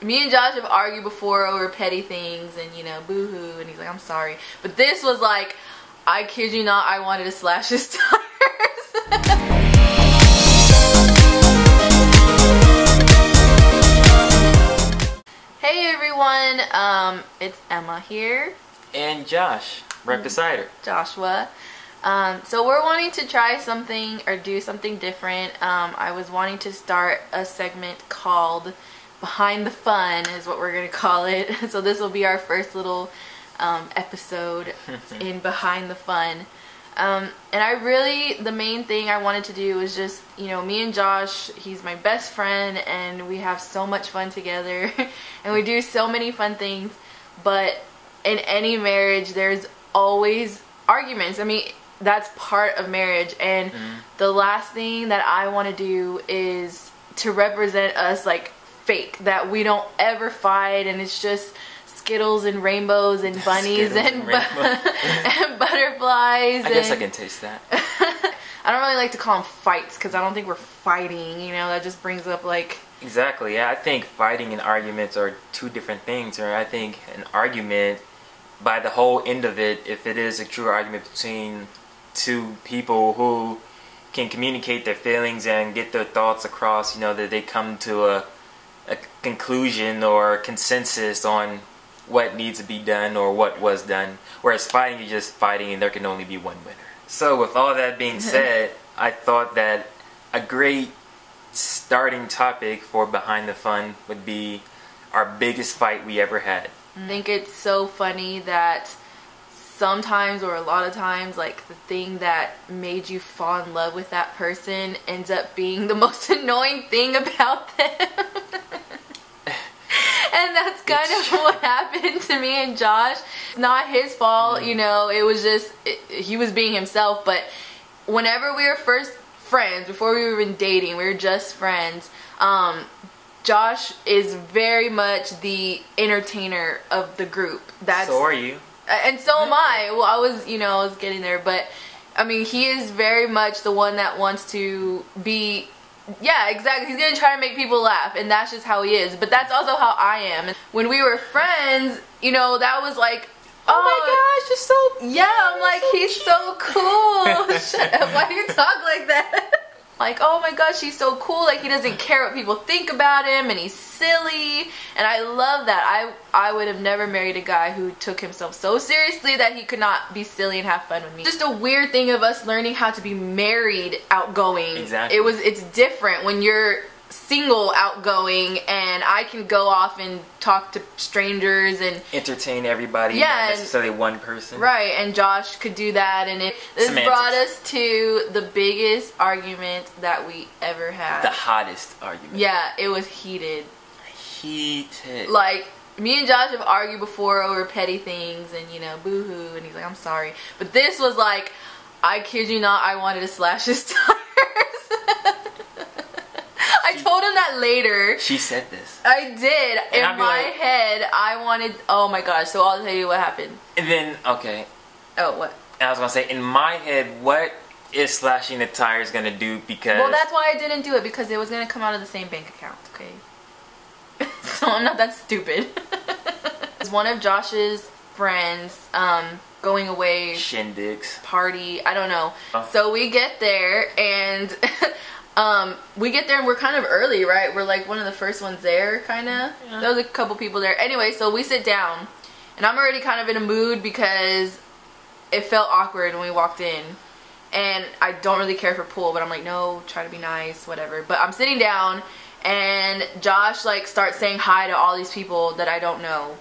me and Josh have argued before over petty things and, you know, boo-hoo, and he's like, I'm sorry. But this was like, I kid you not, I wanted to slash his tires. Hey everyone, it's Emma here. And Josh, rep decider. Joshua. So we're wanting to try something or do something different. I was wanting to start a segment called Behind the Fun is what we're going to call it. So this will be our first little episode in Behind the Fun. And the main thing I wanted to do was just, you know, me and Josh, he's my best friend and we have so much fun together and we do so many fun things, but in any marriage there's always arguments. I mean, that's part of marriage, and the last thing that I want to do is to represent us like fake, that we don't ever fight and it's just Skittles and rainbows and bunnies and butterflies. I guess I can taste that. I don't really like to call them fights because I don't think we're fighting, you know, that just brings up like... Exactly, yeah, I think fighting and arguments are two different things, or I think an argument, by the whole end of it, if it is a true argument between two people who can communicate their feelings and get their thoughts across, you know, that they come to a conclusion or consensus on what needs to be done or what was done. Whereas fighting, you're just fighting and there can only be one winner. So with all that being said, I thought that a great starting topic for Behind the Fun would be our biggest fight we ever had. I think it's so funny that sometimes, or a lot of times, like the thing that made you fall in love with that person ends up being the most annoying thing about them. And that's kind of what happened to me and Josh. It's not his fault, you know, it was just, he was being himself. But whenever we were first friends, before we were even dating, we were just friends, Josh is very much the entertainer of the group. So are you. And so am I. Well, I was getting there, but I mean, he is very much the one that wants to be, yeah, exactly. He's going to try to make people laugh, and that's just how he is. But that's also how I am. And when we were friends, you know, that was like, oh my gosh, you're so, yeah, I'm like, so he's cute. So cool. Shut up, why do you talk like that? Like, oh my gosh, he's so cool. Like, he doesn't care what people think about him, and he's silly. And I love that. I would have never married a guy who took himself so seriously that he could not be silly and have fun with me. Just a weird thing of us learning how to be married outgoing. Exactly. It's different when you're single outgoing, and I can go off and talk to strangers and entertain everybody, yeah, not necessarily one person. Right, and Josh could do that, and this brought us to the biggest argument that we ever had. The hottest argument. Yeah, it was heated. Like, me and Josh have argued before over petty things and, you know, boo-hoo, and he's like, I'm sorry. But this was like, I kid you not, I wanted to slash his tires. I told him that later. She said this. I did. And in my head, I wanted... Oh my gosh, so I'll tell you what happened. And then, okay. Oh, what? I was going to say, in my head, what is slashing the tires going to do? Because... Well, that's why I didn't do it, because it was going to come out of the same bank account, okay? So I'm not that stupid. It's one of Josh's friends going away. Shindigs. Party. I don't know. Oh. So we get there, and... we get there and we're kind of early, right? We're like one of the first ones there, kind of. Yeah. There was a couple people there. Anyway, so we sit down, and I'm already kind of in a mood because it felt awkward when we walked in. And I don't really care for pool, but I'm like, no, try to be nice, whatever. But I'm sitting down, and Josh, like, starts saying hi to all these people that I don't know.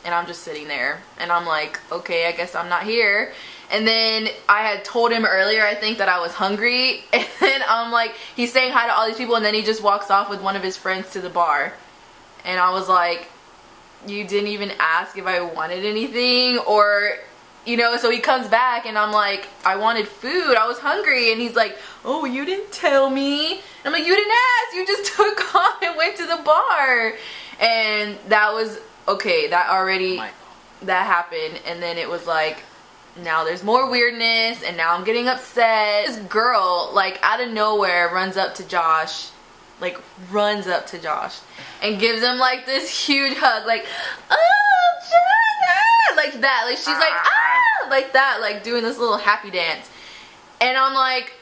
And I'm just sitting there, and I'm like, okay, I guess I'm not here. And then I had told him earlier, I think, that I was hungry. And then I'm like, he's saying hi to all these people, and then he just walks off with one of his friends to the bar. And I was like, you didn't even ask if I wanted anything, or, you know, so he comes back, and I'm like, I wanted food, I was hungry. And he's like, oh, you didn't tell me. And I'm like, you didn't ask, you just took off and went to the bar. And that was, okay, that already, that happened. And then it was like, now there's more weirdness, and now I'm getting upset. This girl, like, out of nowhere runs up to Josh like runs up to Josh and gives him like this huge hug, like, oh, Josh, like that. Like she's like, ah, like that, like doing this little happy dance. And I'm like,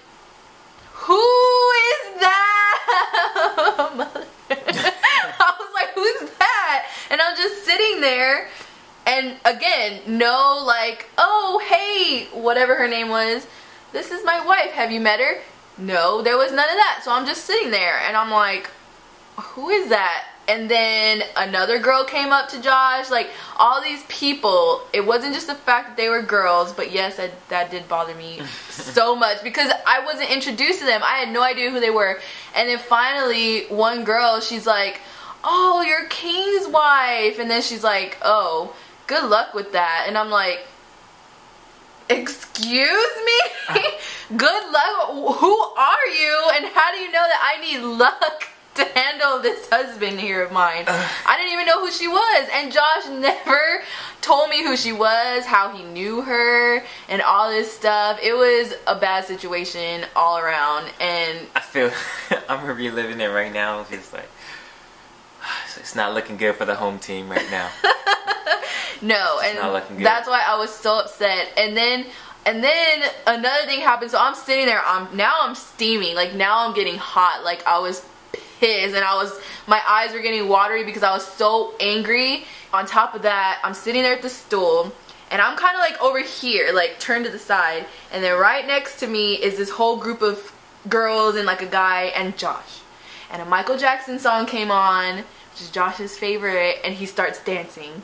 who is that? I was like, who's that? And I'm just sitting there, and again, no, like, oh, hey, whatever her name was, this is my wife, have you met her? No, there was none of that. So I'm just sitting there, and I'm like, who is that? And then another girl came up to Josh, like, all these people. It wasn't just the fact that they were girls, but yes, that did bother me so much, because I wasn't introduced to them. I had no idea who they were. And then finally, one girl, she's like, oh, you're King's wife. And then she's like, oh, good luck with that. And I'm like, excuse me? Good luck? Who are you? And how do you know that I need luck to handle this husband here of mine? I didn't even know who she was, and Josh never told me who she was, how he knew her, and all this stuff. It was a bad situation all around, and I feel I'm reliving it right now. It's just like, it's not looking good for the home team right now. No, it's not looking good. That's why I was so upset. And then another thing happened. So I'm sitting there, I'm steaming, like now I'm getting hot, like I was pissed, and my eyes were getting watery because I was so angry. On top of that, I'm sitting there at the stool, and I'm kind of like over here, like turned to the side, and then right next to me is this whole group of girls and like a guy and Josh. And a Michael Jackson song came on, which is Josh's favorite, and he starts dancing.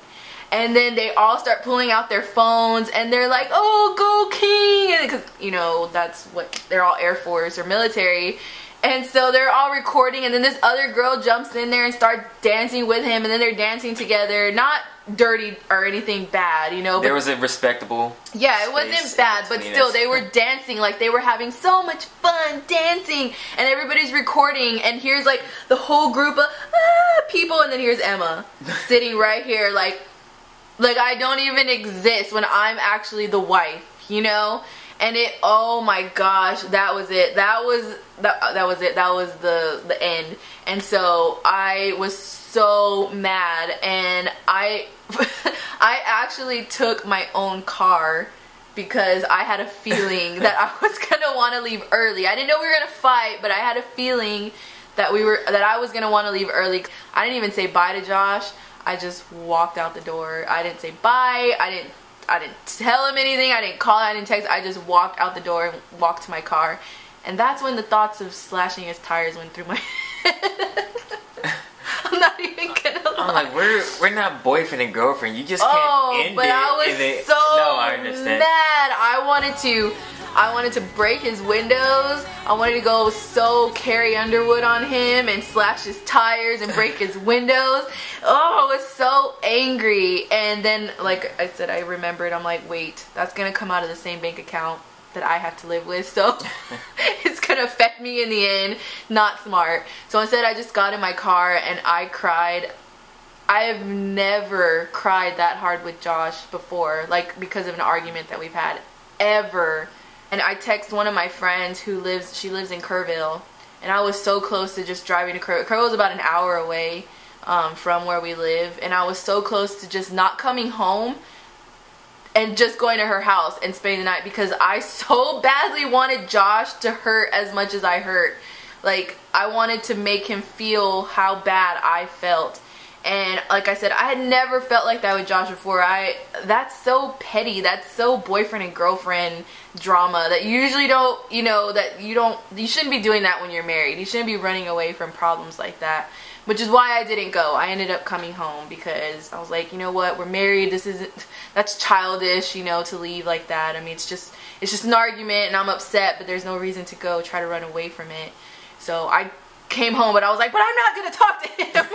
And then they all start pulling out their phones, and they're like, oh, go King, because, you know, that's what, they're all Air Force or military. And so they're all recording, and then this other girl jumps in there and starts dancing with him, and then they're dancing together. Not dirty or anything bad, you know. There was a respectable. Yeah, it wasn't bad, but still, they were dancing, like they were having so much fun dancing, and everybody's recording, and here's like the whole group of people, and then here's Emma sitting right here, like I don't even exist when I'm actually the wife, you know. And oh my gosh, that was it. That was it. That was the end. And so I was so mad, and I actually took my own car because I had a feeling that I was gonna want to leave early. I didn't know we were gonna fight, but I had a feeling that I was gonna want to leave early. I didn't even say bye to Josh. I just walked out the door. I didn't say bye. I didn't tell him anything. I didn't call. I didn't text. I just walked out the door and walked to my car. And that's when the thoughts of slashing his tires went through my head. I'm not even gonna lie. I'm like, we're not boyfriend and girlfriend. You just can't end it. But I was so I understand. mad. I wanted to break his windows. I wanted to go so Carrie Underwood on him and slash his tires and break his windows. Oh, I was so angry. And then, like I said, I remembered. I'm like, wait, that's gonna come out of the same bank account that I have to live with, so it's gonna affect me in the end. Not smart. So instead, I just got in my car and I cried. I have never cried that hard with Josh before, like because of an argument that we've had, ever. And I text one of my friends who lives in Kerrville, and I was so close to just driving to Kerrville. Kerrville's about an hour away from where we live, and I was so close to just not coming home and just going to her house and spending the night because I so badly wanted Josh to hurt as much as I hurt. Like, I wanted to make him feel how bad I felt. And like I said, I had never felt like that with Josh before. That's so petty. That's so boyfriend and girlfriend drama that you usually don't, you shouldn't be doing that when you're married. You shouldn't be running away from problems like that. Which is why I didn't go. I ended up coming home because I was like, you know what, we're married. That's childish, to leave like that. I mean, it's just an argument and I'm upset, but there's no reason to go try to run away from it. So I came home, but I was like, but I'm not going to talk to him.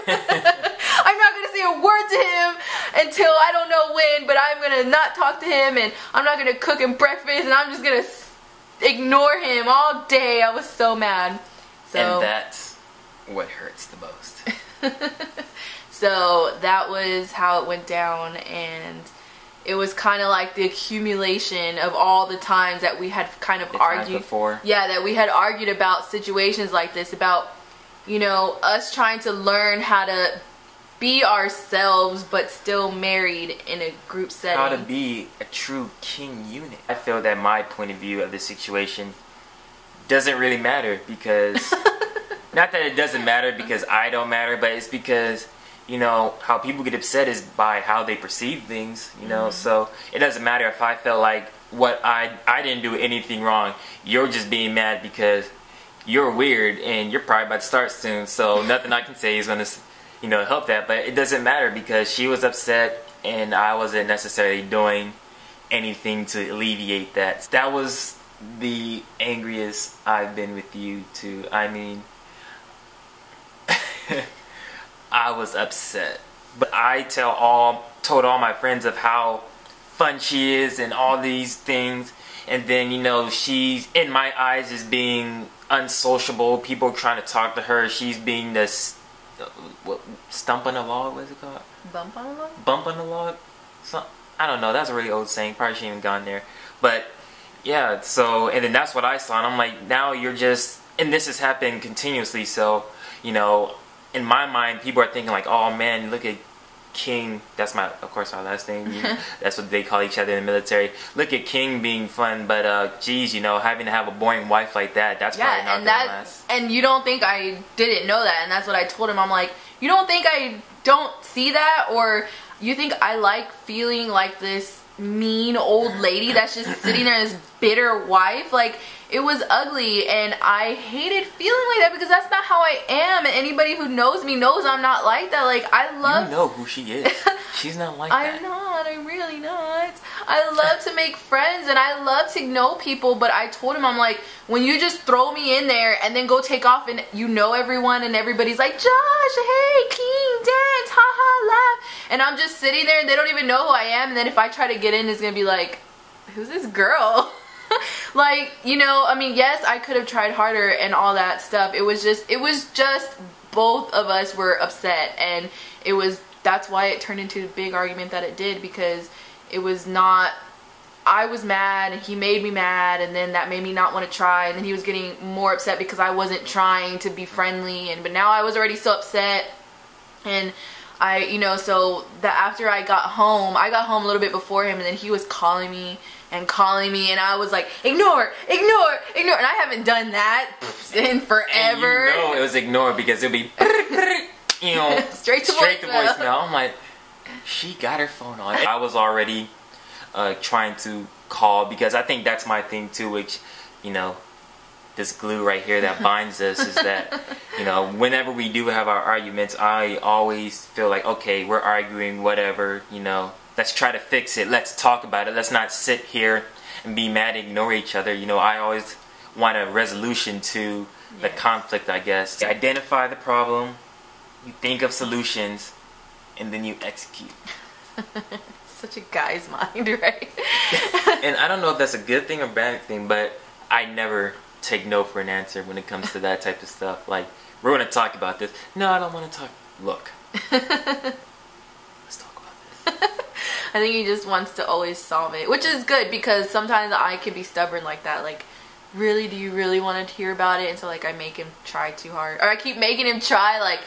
I'm not going to say a word to him until I don't know when, but I'm going to not talk to him, and I'm not going to cook him breakfast, and I'm just going to ignore him all day. I was so mad. And that's what hurts the most. So that was how it went down, and it was kind of like the accumulation of all the times that we had kind of argued before. Yeah, that we had argued about situations like this, about you know, us trying to learn how to be ourselves but still married in a group setting. How to be a true king unit. I feel that my point of view of the situation doesn't really matter because not that it doesn't matter because I don't matter, but it's because, you know, how people get upset is by how they perceive things, you know. So it doesn't matter if I felt like what I didn't do anything wrong. You're just being mad because you're weird and you're probably about to start soon, so nothing I can say is gonna, you know, help that. But it doesn't matter because she was upset and I wasn't necessarily doing anything to alleviate that. That was the angriest I've been with you too. I mean, I was upset. But I told all my friends of how fun she is and all these things. And then, you know, she's, in my eyes, is being unsociable. People trying to talk to her. She's being this, stump on the log, what is it called? Bump on the log? Bump on the log? I don't know. That's a really old saying. Probably shouldn't have gone there. But, yeah, so, and then that's what I saw. And I'm like, now you're just, and this has happened continuously. So, you know, in my mind, people are thinking like, oh man, look at King. That's of course, our last name. That's what they call each other in the military. Look at King being fun, but geez, you know, having to have a boring wife like that, that's probably not gonna last. And you don't think I didn't know that, and that's what I told him. I'm like, you don't think I don't see that, or you think I like feeling like this mean old lady that's just sitting there, this bitter wife? Like, it was ugly, and I hated feeling like that because that's not how I am. And anybody who knows me knows I'm not like that. Like, I love... You know who she is. She's not like that. I'm not. I'm really not. I love to make friends, and I love to know people, but I told him, I'm like, when you just throw me in there and then go take off and you know everyone and everybody's like, Josh, hey, King, dance, haha, laugh. And I'm just sitting there and they don't even know who I am. And then if I try to get in, it's going to be like, who's this girl? Like, you know, I mean, yes, I could have tried harder and all that stuff. It was just both of us were upset, and that's why it turned into a big argument that it did, because it was not, I was mad and he made me mad, and then that made me not want to try, and then he was getting more upset because I wasn't trying to be friendly, but now I was already so upset. And you know, so after I got home a little bit before him, and then he was calling me, and I was like, ignore, and I haven't done that in forever. And you know it was ignore because it'll be, you know, straight to voicemail. I'm like, she got her phone on. I was already trying to call, because I think that's my thing too, which, you know, this glue right here that binds us is that, you know, whenever we do have our arguments, I always feel like, okay, we're arguing, whatever, you know, let's try to fix it, let's talk about it, let's not sit here and be mad and ignore each other. You know, I always want a resolution to the conflict, I guess. You identify the problem, you think of solutions, and then you execute. Such a guy's mind, right? And I don't know if that's a good thing or bad thing, but I never take no for an answer when it comes to that type of stuff. Like, we're going to talk about this. No, I don't want to talk. Look. Let's talk about this. I think he just wants to always solve it, which is good, because sometimes I can be stubborn like that. Like, really, do you really want to hear about it? And so, like, I make him try too hard. Or I keep making him try, like,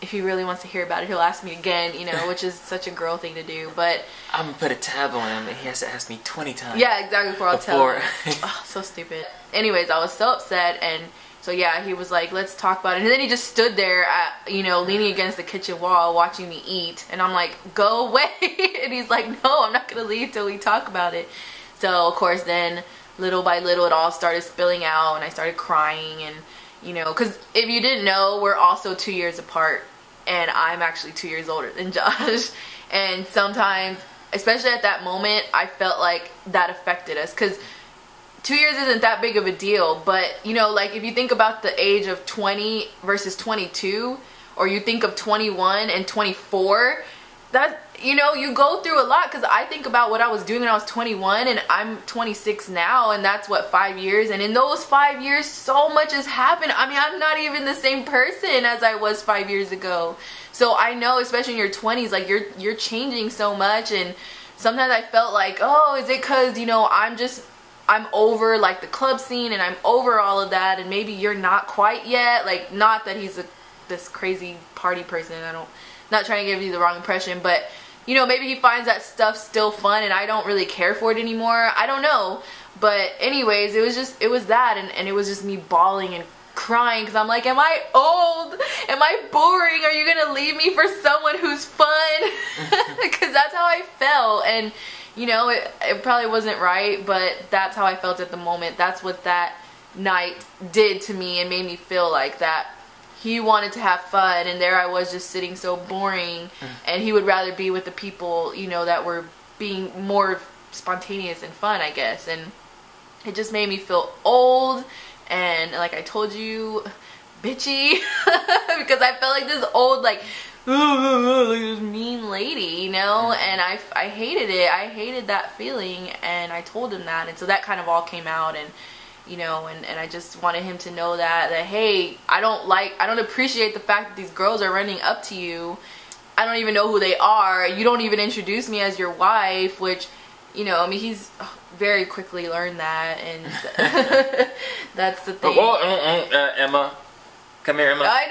if he really wants to hear about it, he'll ask me again, you know, which is such a girl thing to do. But I'm going to put a tab on him, and he has to ask me 20 times. Yeah, exactly, before I'll tell him. Oh, so stupid. Anyways, I was so upset, and so yeah, he was like, let's talk about it. And then he just stood there, you know, leaning against the kitchen wall, watching me eat. And I'm like, go away. And he's like, no, I'm not going to leave till we talk about it. So, of course, then little by little, it all started spilling out, and I started crying. And, you know, because if you didn't know, we're also 2 years apart, and I'm actually 2 years older than Josh. And sometimes, especially at that moment, I felt like that affected us, because 2 years isn't that big of a deal. But, you know, like, if you think about the age of 20 versus 22, or you think of 21 and 24, that, you know, you go through a lot. Because I think about what I was doing when I was 21, and I'm 26 now, and that's what, 5 years. And in those 5 years, so much has happened. I mean, I'm not even the same person as I was 5 years ago. So I know, especially in your 20s, like, you're changing so much. And sometimes I felt like, oh, is it because, you know, I'm just I'm over like the club scene and I'm over all of that, and maybe you're not quite yet. Like, not that he's this crazy party person. Not trying to give you the wrong impression, but you know, maybe he finds that stuff still fun and I don't really care for it anymore. I don't know. But anyways, it was that, and it was just me bawling and crying because I'm like, am I old? Am I boring? Are you gonna leave me for someone who's fun? Because that's how I felt. And you know, it probably wasn't right, but that's how I felt at the moment. That's what that night did to me and made me feel like that. He wanted to have fun, and there I was just sitting so boring, and he would rather be with the people, you know, that were being more spontaneous and fun, I guess. And it just made me feel old and, like I told you, bitchy, because I felt like this old, like this mean lady, you know. And I hated it. I hated that feeling, and I told him that, and so that kind of all came out. And you know, and I just wanted him to know that hey, I don't appreciate the fact that these girls are running up to you. I don't even know who they are. You don't even introduce me as your wife, which, you know, I mean, he's very quickly learned that, and that's the thing. Emma, come here, Emma. I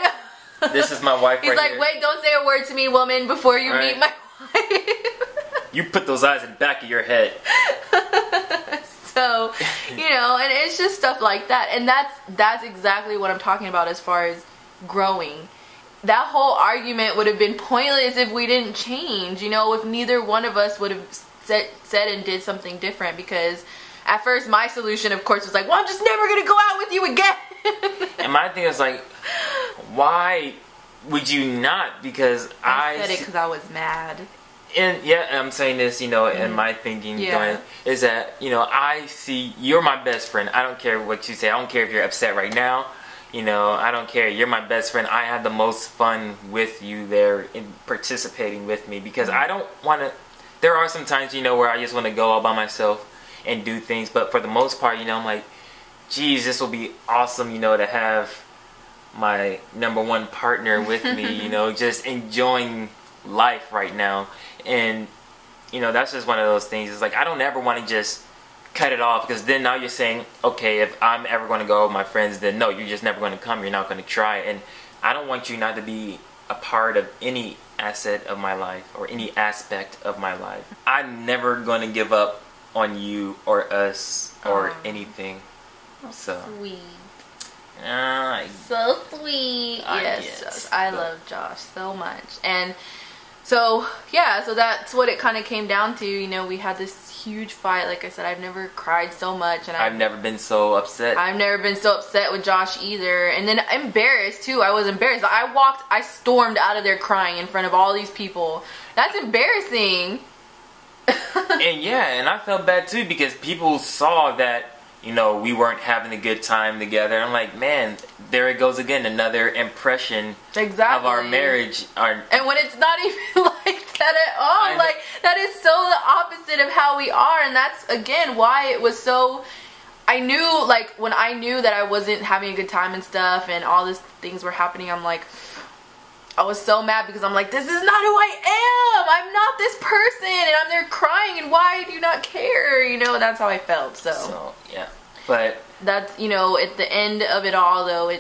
know. This is my wife. He's right like, here. wait, don't say a word to me, woman, before you meet my wife. You put those eyes in the back of your head. So, you know, and it's just stuff like that. And that's exactly what I'm talking about as far as growing. That whole argument would have been pointless if we didn't change, you know, if neither one of us would have said and did something different. Because at first my solution, of course, was like, well, I'm just never going to go out with you again. And my thing is like, why would you not? Because I said it because I was mad. And yeah, I'm saying this, you know, and my thinking is that, you know, I see you're my best friend. I don't care what you say. I don't care if you're upset right now. You know, I don't care. You're my best friend. I had the most fun with you there in participating with me, because I don't want to. There are some times, you know, where I just want to go all by myself and do things. But for the most part, you know, I'm like, geez, this will be awesome, you know, to have my number one partner with me, you know, just enjoying life right now. And you know, that's just one of those things. It's like, I don't ever want to just cut it off, because then now you're saying, okay, if I'm ever going to go with my friends, then no, you're just never going to come, you're not going to try. And I don't want you not to be a part of any asset of my life or any aspect of my life. I'm never going to give up on you or us or anything. So sweet. So sweet. Yes, I love Josh so much. And so, yeah, so that's what it kind of came down to. You know, we had this huge fight. Like I said, I've never cried so much. And I've never been so upset. I've never been so upset with Josh either. And then embarrassed, too. I was embarrassed. I stormed out of there crying in front of all these people. That's embarrassing. And yeah, and I felt bad, too, because people saw that, you know, we weren't having a good time together. I'm like, man, there it goes again, another impression of our marriage. And when it's not even like that at all, like, that is so the opposite of how we are. And that's, again, why it was so, I knew, like, when I knew that I wasn't having a good time and stuff, and all these things were happening, I'm like, I was so mad, because I'm like, this is not who I am. I'm not this person, and I'm there crying, and why do you not care? You know, that's how I felt. So yeah, but that's, you know, at the end of it all, though,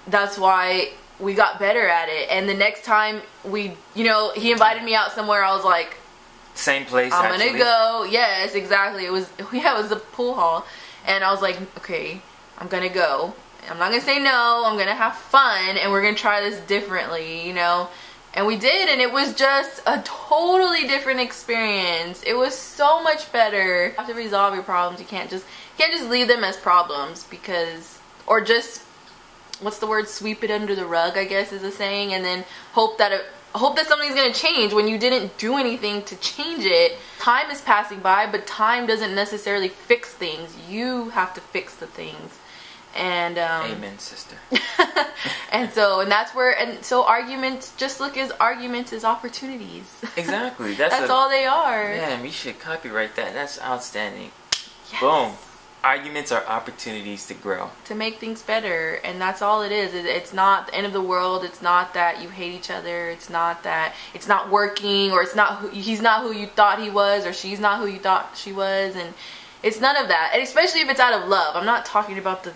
that's why we got better at it. And the next time we, you know, he invited me out somewhere, I was like, same place. I'm gonna go. Yes, exactly. It was the pool hall, and I was like, okay, I'm gonna go. I'm not going to say no, I'm going to have fun, and we're going to try this differently, you know. And we did, and it was just a totally different experience. It was so much better. You have to resolve your problems. You can't just leave them as problems, because, or just, what's the word, sweep it under the rug, I guess is a saying, and then hope that something's going to change when you didn't do anything to change it. Time is passing by, but time doesn't necessarily fix things. You have to fix the things. And amen, sister. and so arguments, just look as arguments as opportunities. Exactly. That's all they are. Man, we should copyright that. That's outstanding. Yes. Boom. Arguments are opportunities to grow, to make things better, and that's all it is. It's not the end of the world. It's not that you hate each other. It's not that it's not working, or he's not who you thought he was, or she's not who you thought she was, and It's none of that, and especially if it's out of love. I'm not talking about the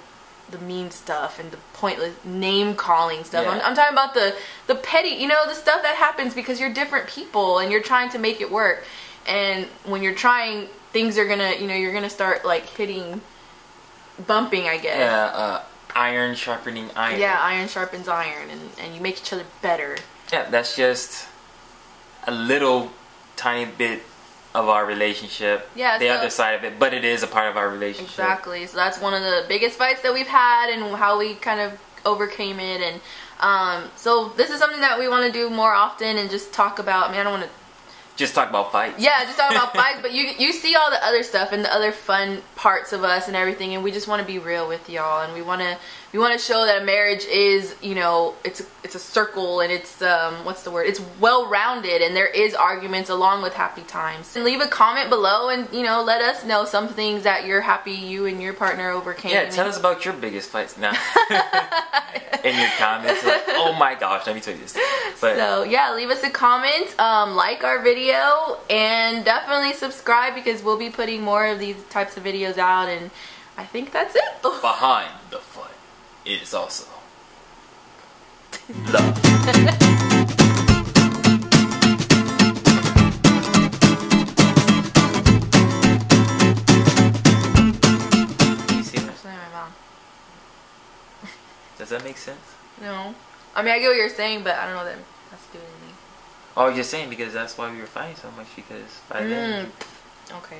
mean stuff and the pointless name calling stuff. Yeah. I'm talking about the petty, you know, the stuff that happens because you're different people and you're trying to make it work. And when you're trying, things are gonna, you know, you're gonna start like bumping, I guess. Yeah, iron sharpening iron. Yeah, iron sharpens iron, and you make each other better. Yeah, that's just a little tiny bit of our relationship. Yeah, the other side of it, but it is a part of our relationship. Exactly. So that's one of the biggest fights that we've had, and how we kind of overcame it. And so this is something that we want to do more often and just talk about. I mean, I don't want to just talk about fights. Yeah, just talk about fights, but you see all the other stuff and the other fun parts of us and everything, and we just want to be real with y'all, and we want to show that a marriage is, you know, it's a circle, and it's what's the word? It's well-rounded, and there is arguments along with happy times. And leave a comment below, and you know, let us know some things that you're happy you and your partner overcame. Yeah, tell us about your biggest fights now. In your comments, like, oh my gosh, let me tell you this. But so yeah, leave us a comment, like our video, and definitely subscribe, because we'll be putting more of these types of videos out. And I think that's it. Behind the fight is also love. Does that make sense? No. I mean, I get what you're saying, but I don't know that has to do with anything. Oh, you're saying because that's why we were fighting so much, because by then... Okay.